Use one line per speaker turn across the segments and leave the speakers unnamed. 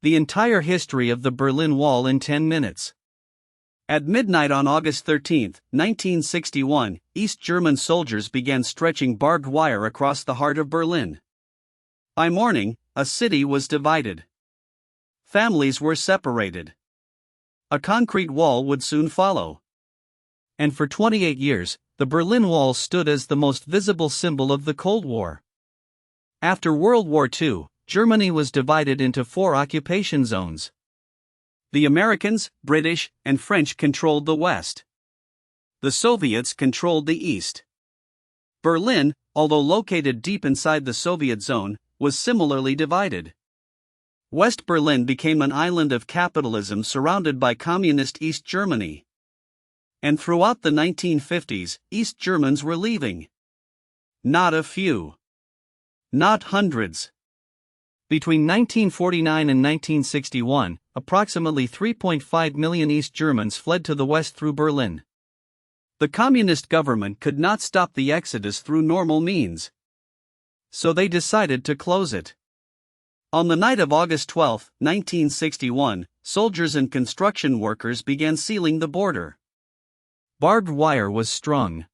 The entire history of the Berlin Wall in 10 minutes. At midnight on August 13, 1961, East German soldiers began stretching barbed wire across the heart of Berlin. By morning, a city was divided. Families were separated. A concrete wall would soon follow. And for 28 years, the Berlin Wall stood as the most visible symbol of the Cold War. After World War II, Germany was divided into 4 occupation zones. The Americans, British, and French controlled the West. The Soviets controlled the East. Berlin, although located deep inside the Soviet zone, was similarly divided. West Berlin became an island of capitalism surrounded by communist East Germany. And throughout the 1950s, East Germans were leaving. Not a few. Not hundreds. Between 1949 and 1961, approximately 3.5 million East Germans fled to the west through Berlin. The communist government could not stop the exodus through normal means. So they decided to close it. On the night of August 12, 1961, soldiers and construction workers began sealing the border. Barbed wire was strung.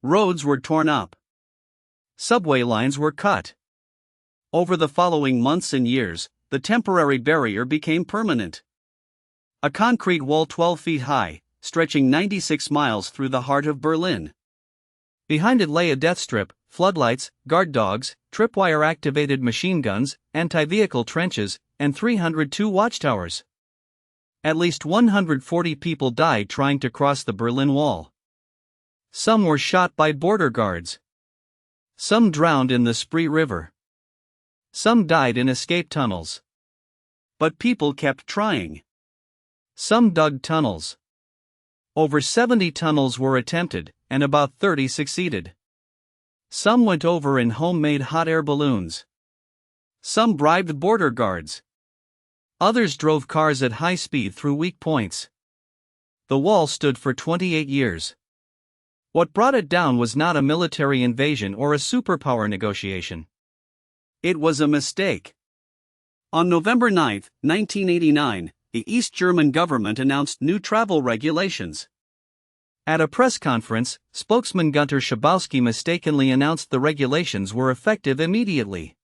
Roads were torn up. Subway lines were cut. Over the following months and years, the temporary barrier became permanent. A concrete wall 12 feet high, stretching 96 miles through the heart of Berlin. Behind it lay a death strip, floodlights, guard dogs, tripwire-activated machine guns, anti-vehicle trenches, and 302 watchtowers. At least 140 people died trying to cross the Berlin Wall. Some were shot by border guards. Some drowned in the Spree River. Some died in escape tunnels. But people kept trying. Some dug tunnels. Over 70 tunnels were attempted, and about 30 succeeded. Some went over in homemade hot air balloons. Some bribed border guards. Others drove cars at high speed through weak points. The wall stood for 28 years. What brought it down was not a military invasion or a superpower negotiation. It was a mistake. On November 9, 1989, the East German government announced new travel regulations. At a press conference, spokesman Gunter Schabowski mistakenly announced the regulations were effective immediately.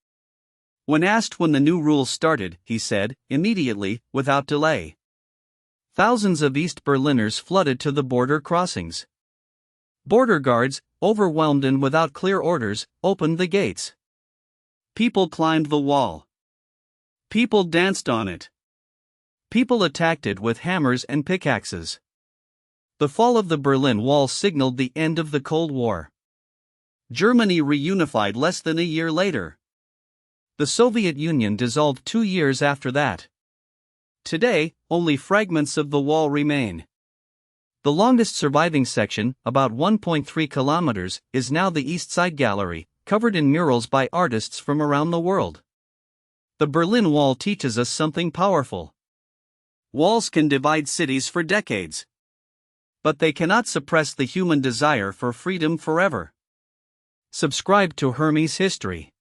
When asked when the new rules started, he said, "Immediately, without delay." Thousands of East Berliners flooded to the border crossings. Border guards, overwhelmed and without clear orders, opened the gates. People climbed the wall. People danced on it. People attacked it with hammers and pickaxes. The fall of the Berlin Wall signaled the end of the Cold War. Germany reunified less than a year later. The Soviet Union dissolved 2 years after that. Today, only fragments of the wall remain. The longest surviving section, about 1.3 kilometers, is now the East Side Gallery, covered in murals by artists from around the world. The Berlin Wall teaches us something powerful. Walls can divide cities for decades. But they cannot suppress the human desire for freedom forever. Subscribe to Hermes History.